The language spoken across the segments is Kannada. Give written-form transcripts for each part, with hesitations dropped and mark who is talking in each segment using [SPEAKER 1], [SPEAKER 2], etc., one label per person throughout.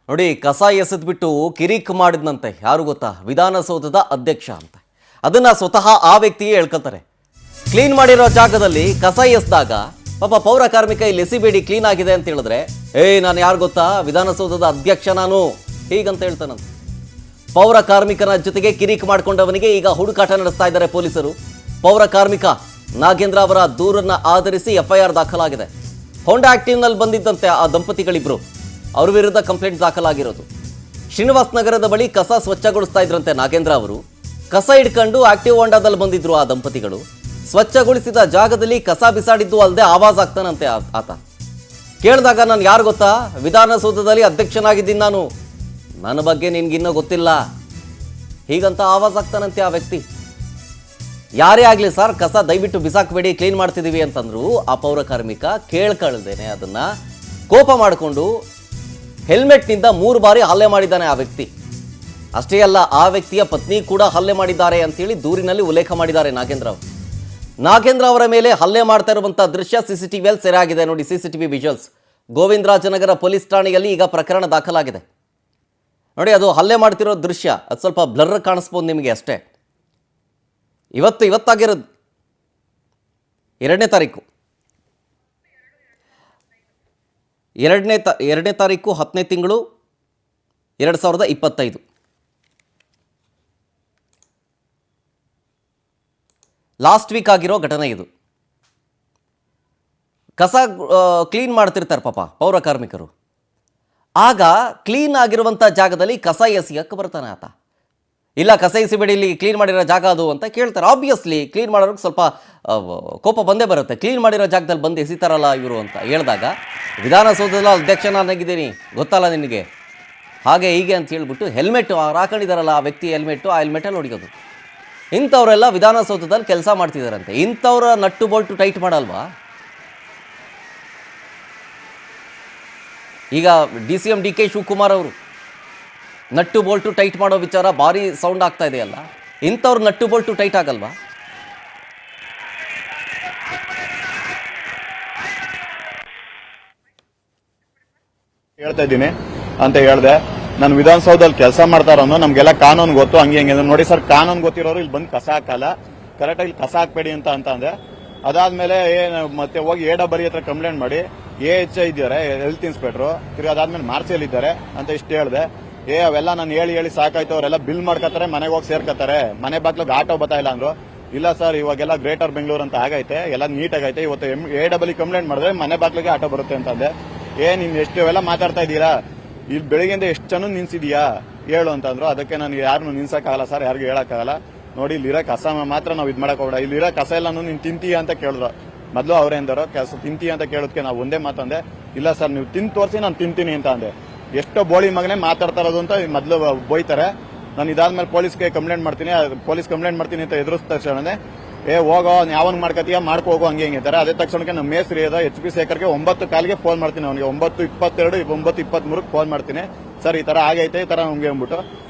[SPEAKER 1] ನೋಡಿ, ಕಸ ಎಸೆದ್ಬಿಟ್ಟು ಕಿರಿಕ್ ಮಾಡಿದ್ನಂತೆ. ಯಾರು ಗೊತ್ತಾ? ವಿಧಾನಸೌಧದ ಅಧ್ಯಕ್ಷ ಅಂತ. ಅದನ್ನ ಸ್ವತಃ ಆ ವ್ಯಕ್ತಿಯೇ ಹೇಳ್ಕೊತಾರೆ. ಕ್ಲೀನ್ ಮಾಡಿರೋ ಜಾಗದಲ್ಲಿ ಕಸ ಎಸ್ದಾಗ ಪಾಪ ಪೌರ ಕಾರ್ಮಿಕ ಇಲ್ಲಿ ಎಸಿಬೇಡಿ, ಕ್ಲೀನ್ ಆಗಿದೆ ಅಂತ ಹೇಳಿದ್ರೆ, ನಾನು ಯಾರು ಗೊತ್ತಾ? ವಿಧಾನಸೌಧದ ಅಧ್ಯಕ್ಷ ನಾನು, ಹೀಗಂತ ಹೇಳ್ತಾನಂತೆ. ಪೌರ ಕಾರ್ಮಿಕನ ಜೊತೆಗೆ ಕಿರಿಕ್ ಮಾಡ್ಕೊಂಡವನಿಗೆ ಈಗ ಹುಡುಕಾಟ ನಡೆಸ್ತಾ ಇದ್ದಾರೆ ಪೊಲೀಸರು. ಪೌರ ಕಾರ್ಮಿಕ ನಾಗೇಂದ್ರ ಅವರ ದೂರನ್ನ ಆಧರಿಸಿ FIR ದಾಖಲಾಗಿದೆ. ಹೋಂಡಾ ಆಕ್ಟಿವ್ನಲ್ಲಿ ಬಂದಿದ್ದಂತೆ ಆ ದಂಪತಿಗಳಿಬ್ರು, ಅವ್ರ ವಿರುದ್ಧ ಕಂಪ್ಲೇಂಟ್ ದಾಖಲಾಗಿರೋದು. ಶ್ರೀನಿವಾಸ್ ನಗರದ ಬಳಿ ಕಸ ಸ್ವಚ್ಛಗೊಳಿಸ್ತಾ ಇದ್ರಂತೆ ನಾಗೇಂದ್ರ ಅವರು. ಕಸ ಹಿಡ್ಕೊಂಡು ಆಕ್ಟಿವ್ ಹೋಂಡಾದಲ್ಲಿ ಬಂದಿದ್ರು ಆ ದಂಪತಿಗಳು. ಸ್ವಚ್ಛಗೊಳಿಸಿದ ಜಾಗದಲ್ಲಿ ಕಸ ಬಿಸಾಡಿದ್ದು ಅಲ್ಲದೆ ಆವಾಜ್ ಆಗ್ತಾನಂತೆ ಆತ. ಕೇಳಿದಾಗ, ನಾನು ಯಾರು ಗೊತ್ತಾ? ವಿಧಾನಸೌಧದಲ್ಲಿ ಅಧ್ಯಕ್ಷನಾಗಿದ್ದೀನಿ ನಾನು, ನನ್ನ ಬಗ್ಗೆ ನಿನ್ಗಿನ್ನೂ ಗೊತ್ತಿಲ್ಲ, ಹೀಗಂತ ಆವಾಜ್ ಆಗ್ತಾನಂತೆ ಆ ವ್ಯಕ್ತಿ. ಯಾರೇ ಆಗಲಿ ಸರ್, ಕಸ ದಯವಿಟ್ಟು ಬಿಸಾಕಬೇಡಿ, ಕ್ಲೀನ್ ಮಾಡ್ತಿದ್ದೀವಿ ಅಂತಂದ್ರು ಆ ಪೌರ ಕಾರ್ಮಿಕ ಕೇಳ್ಕೊಳ್ದೇನೆ ಅದನ್ನ ಕೋಪ ಮಾಡಿಕೊಂಡು ಹೆಲ್ಮೆಟ್ನಿಂದ 3 ಬಾರಿ ಹಲ್ಲೆ ಮಾಡಿದ್ದಾನೆ ಆ ವ್ಯಕ್ತಿ. ಅಷ್ಟೇ ಅಲ್ಲ, ಆ ವ್ಯಕ್ತಿಯ ಪತ್ನಿ ಕೂಡ ಹಲ್ಲೆ ಮಾಡಿದ್ದಾರೆ ಅಂತೇಳಿ ದೂರಿನಲ್ಲಿ ಉಲ್ಲೇಖ ಮಾಡಿದ್ದಾರೆ ನಾಗೇಂದ್ರ ಅವರು. ನಾಗೇಂದ್ರ ಅವರ ಮೇಲೆ ಹಲ್ಲೆ ಮಾಡ್ತಾ ಇರುವಂಥ ದೃಶ್ಯ CCTVಯಲ್ಲಿ ಸೆರೆ ಆಗಿದೆ. ನೋಡಿ, CCTV ವಿಜುವಲ್ಸ್. ಗೋವಿಂದರಾಜನಗರ ಪೊಲೀಸ್ ಠಾಣೆಯಲ್ಲಿ ಈಗ ಪ್ರಕರಣ ದಾಖಲಾಗಿದೆ. ನೋಡಿ, ಅದು ಹಲ್ಲೆ ಮಾಡ್ತಿರೋ ದೃಶ್ಯ. ಅದು ಸ್ವಲ್ಪ ಬ್ಲರ್ ಕಾಣಿಸ್ಬೋದು ನಿಮಗೆ ಅಷ್ಟೇ. ಇವತ್ತಾಗಿರೋದು 2ನೇ ತಾರೀಕು 2ನೇ ತಾರೀಕು 10ನೇ ತಿಂಗಳು 2025. ಲಾಸ್ಟ್ ವೀಕ್ ಆಗಿರೋ ಘಟನೆ ಇದು. ಕಸ ಕ್ಲೀನ್ ಮಾಡ್ತಿರ್ತಾರೆ ಪಾಪ ಪೌರ ಕಾರ್ಮಿಕರು. ಆಗ ಕ್ಲೀನ್ ಆಗಿರುವಂಥ ಜಾಗದಲ್ಲಿ ಕಸ ಎಸಿಯಕ್ಕೆ ಬರ್ತಾನೆ ಆತ. ಇಲ್ಲ, ಕಸ ಎಸಿಬೇಡಿ, ಇಲ್ಲಿ ಕ್ಲೀನ್ ಮಾಡಿರೋ ಜಾಗ ಅದು ಅಂತ ಕೇಳ್ತಾರೆ. ಆಬ್ವಿಯಸ್ಲಿ ಕ್ಲೀನ್ ಮಾಡೋರಿಗೆ ಸ್ವಲ್ಪ ಕೋಪ ಬಂದೇ ಬರುತ್ತೆ. ಕ್ಲೀನ್ ಮಾಡಿರೋ ಜಾಗದಲ್ಲಿ ಬಂದು ಎಸಿತಾರಲ್ಲ ಇವರು ಅಂತ ಹೇಳಿದಾಗ, ವಿಧಾನಸೌಧದಲ್ಲಿ ಅಧ್ಯಕ್ಷ ನಾನಾಗಿದ್ದೀನಿ, ಗೊತ್ತಲ್ಲ ನಿನಗೆ, ಹಾಗೆ ಹೀಗೆ ಅಂತ ಹೇಳ್ಬಿಟ್ಟು ಹೆಲ್ಮೆಟ್ ಹಾಕೊಂಡಿದ್ದಾರಲ್ಲ ಆ ವ್ಯಕ್ತಿ, ಆ ಹೆಲ್ಮೆಟಲ್ಲಿ ಹೊಡಿಯೋದು. ಇಂಥವರೆಲ್ಲ ವಿಧಾನಸೌಧದಲ್ಲಿ ಕೆಲಸ ಮಾಡ್ತಿದ್ದಾರಂತೆ. ಇಂಥವ್ರ ನಟ್ಟು ಬೋಲ್ಟು ಟೈಟ್ ಮಾಡಲ್ವಾ? ಈಗ DCM DK ಶಿವಕುಮಾರ್ ಅವರು ನಟ್ಟು ಬೋಲ್ಟು ಟೈಟ್ ಮಾಡೋ ವಿಚಾರ ಭಾರಿ ಸೌಂಡ್ ಆಗ್ತಾ ಇದೆಯಲ್ಲ, ಇಂಥವ್ರು ನಟ್ಟು ಬೋಲ್ಟು ಟೈಟ್ ಆಗಲ್ವಾ?
[SPEAKER 2] ಹೇಳ್ತಾ ಇದ್ದೀನಿ ಅಂತ ಹೇಳ್ದೆ. ನಾನು ವಿಧಾನಸೌಧದಲ್ಲಿ ಕೆಲಸ ಮಾಡ್ತಾರನ್ನೋ ನಮ್ಗೆಲ್ಲ ಕಾನೂನು ಗೊತ್ತು, ಹಂಗೆ ಹಂಗೆ. ನೋಡಿ ಸರ್, ಕಾನೂನು ಗೊತ್ತಿರೋರು ಇಲ್ಲಿ ಬಂದು ಕಸ ಹಾಕಲ್ಲ, ಕರೆಕ್ಟಾಗಿ ಕಸ ಹಾಕ್ಬೇಡಿ ಅಂತ ಅಂದೆ. ಅದಾದ್ಮೇಲೆ ಮತ್ತೆ ಹೋಗಿ AW ಹತ್ರ ಕಂಪ್ಲೇಂಟ್ ಮಾಡಿ AHI ಇದ್ದಾರೆ, ಹೆಲ್ತ್ ಇನ್ಸ್ಪೆಕ್ಟರ್, ತಿರ್ಗಿ ಅದಾದ್ಮೇಲೆ ಮಾರ್ಚಲ್ ಇದ್ದಾರೆ ಅಂತ ಇಷ್ಟು ಹೇಳ್ದೆ. ಅವೆಲ್ಲ ನಾನು ಹೇಳಿ ಸಾಕಾಯ್ತು, ಅವರೆಲ್ಲ ಬಿಲ್ ಮಾಡ್ಕೊತಾರೆ, ಮನೆಗೆ ಹೋಗಿ ಸೇರ್ಕೊತಾರೆ, ಮನೆ ಬಾಗ್ಲಿಗೆ ಆಟೋ ಬರ್ತಾ ಇಲ್ಲ ಅಂದ್ರು. ಇಲ್ಲ ಸರ್, ಇವಾಗೆಲ್ಲ ಗ್ರೇಟರ್ ಬೆಂಗಳೂರು ಅಂತ ಆಗೈತೆ, ಎಲ್ಲ ನೀಟಾಗೈತೆ, ಇವತ್ತು AW ಕಂಪ್ಲೇಂಟ್ ಮಾಡಿದ್ರೆ ಮನೆ ಬಾಗ್ಲಿಗೆ ಆಟೋ ಬರುತ್ತೆ ಅಂತಂದೆ. ನೀನ್ ಎಷ್ಟು ಇವೆಲ್ಲ ಮಾತಾಡ್ತಾ ಇದ್ದೀರಾ, ಇಲ್ಲಿ ಬೆಳಿಗ್ಗೆಯಿಂದ ಎಷ್ಟು ಜನ ನಿನ್ಸಿದೀಯಾ ಹೇಳು ಅಂತಂದ್ರು. ಅದಕ್ಕೆ ನಾನು ಯಾರನ್ನು ನಿನ್ಸಕ್ಕಾಗಲ್ಲ ಸರ್, ಯಾರಿಗೂ ಹೇಳಕ್ಕಾಗಲ್ಲ. ನೋಡಿ, ಇಲ್ಲಿರೋ ಕಸ ಮಾತ್ರ ನಾವು ಇದು ಮಾಡಕ್ ಹೋಗ್ಬೇಡ, ಇಲ್ಲಿರೋ ಕಸ ಎಲ್ಲ ನೀನ್ ತಿಂತೀಯ ಅಂತ ಕೇಳಿದ್ರು. ಮೊದಲು ಅವರೇ ಅಂದರು, ಕಸ ತಿಂತೀಯ ಅಂತ ಕೇಳೋದಕ್ಕೆ ನಾವು ಒಂದೇ ಮಾತಂದೆ, ಇಲ್ಲ ಸರ್ ನೀವು ತಿಂದು ತೋರಿಸಿ ನಾನು ತಿಂತೀನಿ ಅಂತ ಅಂದೆ. ಎಷ್ಟೋ ಬೋಳಿ ಮಗನೇ ಮಾತಾಡ್ತಾ ಇರೋದು ಅಂತ ಮೊದಲು ಬೋಯ್ತಾರೆ. ನಾನು ಇದಾದ್ಮೇಲೆ ಪೊಲೀಸ್ಗೆ ಕಂಪ್ಲೇಂಟ್ ಮಾಡ್ತೀನಿ ಅಂತ ಎದುರಿಸಿದ ತಕ್ಷಣ ಹೋಗೋ ಯಾವನ್ ಮಾಡ್ಕತೀಯ ಮಾಡ್ಕೊ ಹೋಗೋ ಹಂಗೆ ಹಿಂಗೆ ಅಂತಾರೆ. ಅದೇ ತಕ್ಷಣಕ್ಕೆ ನಮ್ಮ ಮೇಸ್ತ್ರಿ HP ಶೇಖರ್ಗೆ 9 ಕಾಲಿಗೆ ಫೋನ್ ಮಾಡ್ತೀನಿ, ಅವನಿಗೆ 9:22 9:23 ಫೋನ್ ಮಾಡ್ತೀನಿ. ಸರ್, ಈ ತರ ಆಗೈತೆ, ಈ ತರ ನಮ್ಗೆ ಅಂದ್ಬಿಟ್ಟು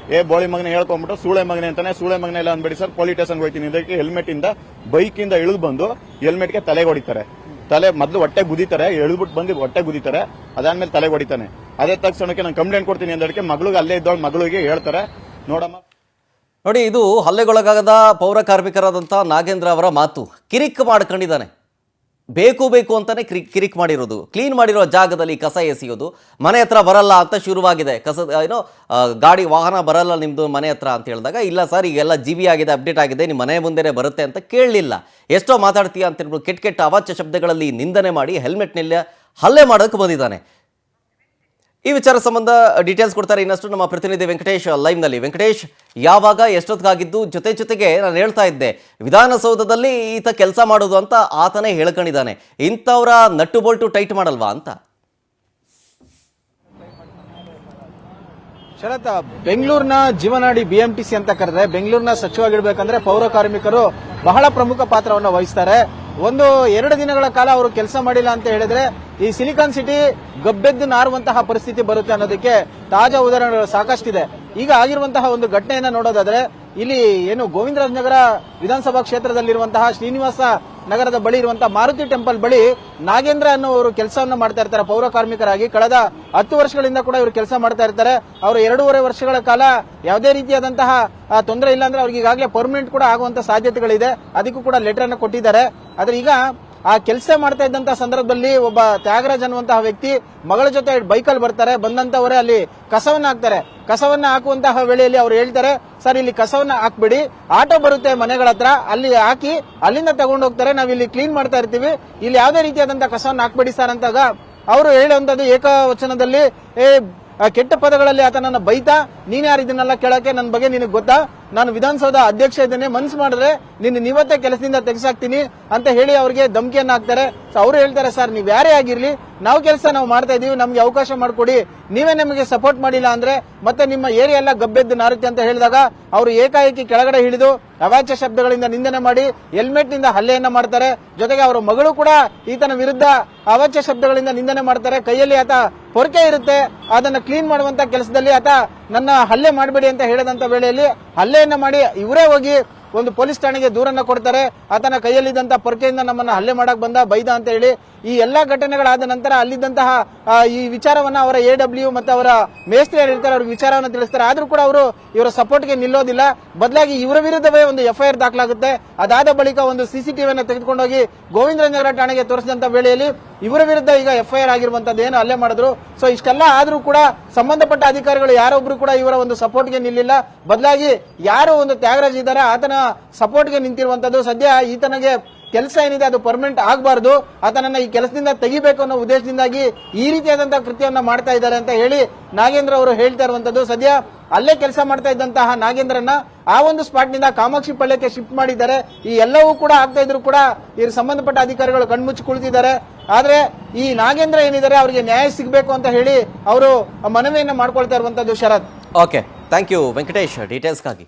[SPEAKER 2] ಬೋಳಿ ಮಗನೇ ಹೇಳ್ಕೊಂಡ್ಬಿಟ್ಟು ಸೂಳೆ ಮಗನೇ ಅಂತಾನೆ. ಸೂಳೆ ಮಗನೇ ಇಲ್ಲ ಅಂದ್ಬಿಡಿ ಸರ್, ಪೊಲೀಸ್ ಸ್ಟೇಷನ್ಗೆ ಹೋಗ್ತೀನಿ. ಇದಕ್ಕೆ ಹೆಲ್ಮೆಟ್ ಇಂದ ಬೈಕ್ ಇಂದ ಇಳಿದು ಬಂದು ಹೆಲ್ಮೆಟ್ಗೆ ತಲೆಗೆ ಹೊಡಿತಾರೆ. ತಲೆ ಮೊದಲು ಹೊಟ್ಟೆ ಗುದಿತಾರೆ, ಎಳ್ಬಿಟ್ಟು ಬಂದು ಹೊಟ್ಟೆ ಗುದಿತಾರೆ, ಅದಾದ್ಮೇಲೆ ತಲೆಗೆ ಹೊಡಿತಾನೆ. ಅದೇ ತಕ್ಷಣಕ್ಕೆ ನಾನು ಕಂಪ್ಲೇಂಟ್ ಕೊಡ್ತೀನಿ ಅಂದಕ್ಕೆ ಮಗಳಿಗೆ ಅಲ್ಲೇ ಇದ್ದವಳು ಮಗಳಿಗೆ ಹೇಳ್ತಾರೆ, ನೋಡಮ್ಮ.
[SPEAKER 1] ನೋಡಿ, ಇದು ಹಲ್ಲೆಗೊಳಗಾದ ಪೌರ ಕಾರ್ಮಿಕರಾದಂಥ ನಾಗೇಂದ್ರ ಅವರ ಮಾತು. ಕಿರಿಕ್ ಮಾಡ್ಕೊಂಡಿದ್ದಾನೆ, ಬೇಕು ಅಂತಾನೆ ಕಿರಿಕ್ ಮಾಡಿರೋದು. ಕ್ಲೀನ್ ಮಾಡಿರೋ ಜಾಗದಲ್ಲಿ ಕಸ ಎಸೆಯೋದು, ಮನೆ ಹತ್ರ ಬರಲ್ಲ ಅಂತ ಶುರುವಾಗಿದೆ. ಗಾಡಿ ವಾಹನ ಬರಲ್ಲ ನಿಮ್ಮದು ಮನೆ ಹತ್ರ ಅಂತ ಹೇಳಿದಾಗ, ಇಲ್ಲ ಸರ್, ಈಗೆಲ್ಲ GB ಆಗಿದೆ, ಅಪ್ಡೇಟ್ ಆಗಿದೆ, ನಿಮ್ಮ ಮನೆ ಮುಂದೆನೇ ಬರುತ್ತೆ ಅಂತ ಕೇಳಲಿಲ್ಲ. ಎಷ್ಟೋ ಮಾತಾಡ್ತೀಯ ಅಂತ ಹೇಳ್ಬಿಟ್ಟು ಕೆಟ್ಟ ಅವಾಚ್ಯ ಶಬ್ದಗಳಲ್ಲಿ ನಿಂದನೆ ಮಾಡಿ ಹೆಲ್ಮೆಟ್ನಲ್ಲಿ ಹಲ್ಲೆ ಮಾಡೋಕ್ಕೆ ಬಂದಿದ್ದಾನೆ. ಈ ವಿಚಾರ ಸಂಬಂಧ ಡೀಟೇಲ್ಸ್ ಕೊಡ್ತಾರೆ ಇನ್ನಷ್ಟು ನಮ್ಮ ಪ್ರತಿನಿಧಿ ವೆಂಕಟೇಶ್ ಲೈವ್ನಲ್ಲಿ. ವೆಂಕಟೇಶ್, ಯಾವಾಗ ಎಷ್ಟೊತ್ತಿಗಾಗಿದ್ದು? ಜೊತೆಗೆ ನಾನು ಹೇಳ್ತಾ ಇದ್ದೆ, ವಿಧಾನಸೌಧದಲ್ಲಿ ಈತ ಕೆಲಸ ಮಾಡೋದು ಅಂತ ಆತನೇ ಹೇಳ್ಕೊಂಡಿದ್ದಾನೆ. ಇಂಥವ್ರ ನಟ್ಟು ಬೋಲ್ಟು ಟೈಟ್ ಮಾಡಲ್ವಾ ಅಂತ?
[SPEAKER 3] ಶರತ್, ಬೆಂಗಳೂರಿನ ಜೀವನಾಡಿ BMTC ಅಂತ ಕರೆದ್ರೆ ಬೆಂಗಳೂರಿನ ಸ್ವಚ್ಛವಾಗಿಡ್ಬೇಕಂದ್ರೆ ಪೌರ ಕಾರ್ಮಿಕರು ಬಹಳ ಪ್ರಮುಖ ಪಾತ್ರವನ್ನು ವಹಿಸ್ತಾರೆ. 1-2 ದಿನಗಳ ಕಾಲ ಅವರು ಕೆಲಸ ಮಾಡಿಲ್ಲ ಅಂತ ಹೇಳಿದ್ರೆ ಈ ಸಿಲಿಕಾನ್ ಸಿಟಿ ಗಬ್ಬೆದ್ದು ನಾರುವಂತಹ ಪರಿಸ್ಥಿತಿ ಬರುತ್ತೆ ಅನ್ನೋದಕ್ಕೆ ತಾಜಾ ಉದಾಹರಣೆಗಳು ಸಾಕಷ್ಟಿದೆ. ಈಗ ಆಗಿರುವಂತಹ ಒಂದು ಘಟನೆಯನ್ನ ನೋಡೋದಾದ್ರೆ ಇಲ್ಲಿ ಏನು ಗೋವಿಂದರಾಜನಗರ ವಿಧಾನಸಭಾ ಕ್ಷೇತ್ರದಲ್ಲಿರುವಂತಹ ಶ್ರೀನಿವಾಸ ನಗರದ ಬಳಿ ಇರುವಂತಹ ಮಾರುತಿ ಟೆಂಪಲ್ ಬಳಿ ನಾಗೇಂದ್ರ ಅನ್ನೋರು ಕೆಲಸವನ್ನ ಮಾಡ್ತಾ ಇರ್ತಾರೆ ಪೌರ ಕಾರ್ಮಿಕರಾಗಿ. ಕಳೆದ 10 ವರ್ಷಗಳಿಂದ ಕೂಡ ಇವರು ಕೆಲಸ ಮಾಡ್ತಾ ಇರ್ತಾರೆ. ಅವರು 2.5 ವರ್ಷಗಳ ಕಾಲ ಯಾವುದೇ ರೀತಿಯಾದಂತಹ ತೊಂದರೆ ಇಲ್ಲ ಅಂದ್ರೆ ಅವ್ರಿಗೆ ಈಗಾಗಲೇ ಪರ್ಮನೆಂಟ್ ಕೂಡ ಆಗುವಂತ ಸಾಧ್ಯತೆಗಳಿದೆ. ಅದಕ್ಕೂ ಕೂಡ ಲೆಟರ್ ಅನ್ನು ಕೊಟ್ಟಿದ್ದಾರೆ. ಆದ್ರೆ ಈಗ ಆ ಕೆಲಸ ಮಾಡ್ತಾ ಇದ್ದಂತಹ ಸಂದರ್ಭದಲ್ಲಿ ಒಬ್ಬ ತ್ಯಾಗರಾಜ್ ಅನ್ನುವಂತಹ ವ್ಯಕ್ತಿ ಮಗಳ ಜೊತೆ ಬೈಕಲ್ಲಿ ಬರ್ತಾರೆ. ಬಂದಂತವರೇ ಅಲ್ಲಿ ಕಸವನ್ನ ಹಾಕ್ತಾರೆ. ಕಸವನ್ನ ಹಾಕುವಂತಹ ವೇಳೆಯಲ್ಲಿ ಅವ್ರು ಹೇಳ್ತಾರೆ, ಸರ್ ಇಲ್ಲಿ ಕಸವನ್ನ ಹಾಕ್ಬಿಡಿ, ಆಟೋ ಬರುತ್ತೆ ಮನೆಗಳ ಹತ್ರ, ಅಲ್ಲಿ ಹಾಕಿ ಅಲ್ಲಿಂದ ತಗೊಂಡು ಹೋಗ್ತಾರೆ, ನಾವ್ ಇಲ್ಲಿ ಕ್ಲೀನ್ ಮಾಡ್ತಾ ಇರ್ತೀವಿ, ಇಲ್ಲಿ ಯಾವುದೇ ರೀತಿಯಾದಂತಹ ಕಸವನ್ನ ಹಾಕ್ಬಿಡಿ ಸರ್ ಅಂತಾಗ ಅವರು ಹೇಳುವಂತದ್ದು ಏಕವಚನದಲ್ಲಿ ಕೆಟ್ಟ ಪದಗಳಲ್ಲಿ ಆತನನ್ನ ಬೈತಾ, ನೀನ್ ಯಾರು ಇದನ್ನೆಲ್ಲ ಕೇಳಕ್ಕೆ, ನನ್ನ ಬಗ್ಗೆ ನಿನಗೆ ಗೊತ್ತಾ, ನಾನು ವಿಧಾನಸೌಧ ಅಧ್ಯಕ್ಷ ಇದ್ದೇನೆ, ಮನ್ಸು ಮಾಡಿದ್ರೆ ನೀವತ್ತೇ ಕೆಲಸದಿಂದ ತೆಗೆಸಾಕ್ತೀನಿ ಅಂತ ಹೇಳಿ ಅವರಿಗೆ ಧಮಕಿಯನ್ನ ಹಾಕ್ತಾರೆ. ಅವರು ಹೇಳ್ತಾರೆ, ಸರ್ ನೀವ್ ಯಾರೇ ಆಗಿರ್ಲಿ, ನಾವು ಕೆಲಸ ಮಾಡ್ತಾ ಇದೀವಿ, ನಮ್ಗೆ ಅವಕಾಶ ಮಾಡಿಕೊಡಿ, ನೀವೇ ನಮಗೆ ಸಪೋರ್ಟ್ ಮಾಡಿಲ್ಲ ಅಂದ್ರೆ ಮತ್ತೆ ನಿಮ್ಮ ಏರಿಯಾ ಎಲ್ಲ ಗಬ್ಬೆದ್ದು ನಾರುತ್ತೆ ಅಂತ ಹೇಳಿದಾಗ ಅವರು ಏಕಾಏಕಿ ಕೆಳಗಡೆ ಹಿಡಿದು ಅವಾಚ್ಯ ಶಬ್ದಗಳಿಂದ ನಿಂದನೆ ಮಾಡಿ ಹೆಲ್ಮೆಟ್ ನಿಂದ ಹಲ್ಲೆಯನ್ನ ಮಾಡ್ತಾರೆ. ಜೊತೆಗೆ ಅವರ ಮಗಳು ಕೂಡ ಈತನ ವಿರುದ್ಧ ಅವಾಚ್ಯ ಶಬ್ದಗಳಿಂದ ನಿಂದನೆ ಮಾಡ್ತಾರೆ. ಕೈಯಲ್ಲಿ ಆತ ಪೊರಕೆ ಇರುತ್ತೆ, ಅದನ್ನ ಕ್ಲೀನ್ ಮಾಡುವಂತ ಕೆಲಸದಲ್ಲಿ ಆತ ನನ್ನ ಹಲ್ಲೆ ಮಾಡಬೇಡಿ ಅಂತ ಹೇಳಿದಂತ ವೇಳೆಯಲ್ಲಿ ಹಲ್ಲೆಯನ್ನ ಮಾಡಿ ಇವರೇ ಹೋಗಿ ಒಂದು ಪೊಲೀಸ್ ಠಾಣೆಗೆ ದೂರನ್ನ ಕೊಡ್ತಾರೆ. ಆತನ ಕೈಯಲ್ಲಿದ್ದಂತ ಪೊರಕೆಯಿಂದ ನಮ್ಮನ್ನ ಹಲ್ಲೆ ಮಾಡಕ್ ಬಂದ, ಬೈದ ಅಂತ ಹೇಳಿ. ಈ ಎಲ್ಲಾ ಘಟನೆಗಳಾದ ನಂತರ ಅಲ್ಲಿದ್ದಂತಹ ಈ ವಿಚಾರವನ್ನ ಅವರ AW ಮತ್ತೆ ಅವರ ಮೇಸ್ತ್ರಿ ಇರ್ತಾರೆ, ಅವ್ರಿಗೆ ವಿಚಾರವನ್ನ ತಿಳಿಸ್ತಾರೆ. ಆದ್ರೂ ಕೂಡ ಅವರು ಇವರ ಸಪೋರ್ಟ್ಗೆ ನಿಲ್ಲೋದಿಲ್ಲ. ಬದಲಾಗಿ ಇವರ ವಿರುದ್ಧವೇ ಒಂದು FIR ದಾಖಲಾಗುತ್ತೆ. ಅದಾದ ಬಳಿಕ ಒಂದು CCTVಯನ್ನ ತೆಗೆದುಕೊಂಡೋಗಿ ಗೋವಿಂದರಾಜನಗರ ಠಾಣೆಗೆ ತೋರಿಸಿದಂತ ವೇಳೆಯಲ್ಲಿ ಇವರ ವಿರುದ್ಧ ಈಗ FIR ಆಗಿರುವಂತದ್ದು ಏನು ಹಲ್ಲೆ ಮಾಡಿದ್ರು. ಸೊ ಇಷ್ಟೆಲ್ಲ ಆದ್ರೂ ಕೂಡ ಸಂಬಂಧಪಟ್ಟ ಅಧಿಕಾರಿಗಳು ಯಾರೊಬ್ರು ಕೂಡ ಇವರ ಒಂದು ಸಪೋರ್ಟ್ಗೆ ನಿಲ್ಲಿಲ್ಲ. ಬದಲಾಗಿ ಯಾರು ಒಂದು ತ್ಯಾಗರಾಜ್ ಇದ್ದಾರೆ ಆತನ ಸಪೋರ್ಟ್ಗೆ ನಿಂತಿರುವಂತದ್ದು. ಸದ್ಯ ಈತನಿಗೆ ಕೆಲಸ ಏನಿದೆ ಅದು ಪರ್ಮನೆಂಟ್ ಆಗಬಾರ್ದು, ಆತನನ್ನ ಈ ಕೆಲಸದಿಂದ ತೆಗಿಬೇಕು ಅನ್ನೋ ಉದ್ದೇಶದಿಂದಾಗಿ ಈ ರೀತಿಯಾದಂತಹ ಕೃತ್ಯವನ್ನ ಮಾಡ್ತಾ ಇದ್ದಾರೆ ಅಂತ ಹೇಳಿ ನಾಗೇಂದ್ರ ಅವರು ಹೇಳ್ತಾ ಇರುವಂತದ್ದು. ಸದ್ಯ ಅಲ್ಲೇ ಕೆಲಸ ಮಾಡ್ತಾ ಇದ್ದಂತಹ ನಾಗೇಂದ್ರನ್ನ ಆ ಒಂದು ಸ್ಪಾಟ್ ನಿಂದ ಕಾಮಾಕ್ಷಿ ಪಾಳ್ಯಕ್ಕೆ ಶಿಫ್ಟ್ ಮಾಡಿದ್ದಾರೆ. ಈ ಎಲ್ಲವೂ ಕೂಡ ಆಗ್ತಾ ಇದ್ರು ಕೂಡ ಇದ್ರ ಸಂಬಂಧಪಟ್ಟ ಅಧಿಕಾರಿಗಳು ಕಣ್ಮುಚ್ಚಿ ಕುಳಿತಿದ್ದಾರೆ. ಆದ್ರೆ ಈ ನಾಗೇಂದ್ರ ಏನಿದ್ದಾರೆ ಅವರಿಗೆ ನ್ಯಾಯ ಸಿಗಬೇಕು ಅಂತ ಹೇಳಿ ಅವರು ಮನವಿಯನ್ನ ಮಾಡ್ಕೊಳ್ತಾ ಇರುವಂತದ್ದು. Sharath.
[SPEAKER 1] Okay, thank you Venkatesh ಡೀಟೇಲ್ಸ್ಗಾಗಿ.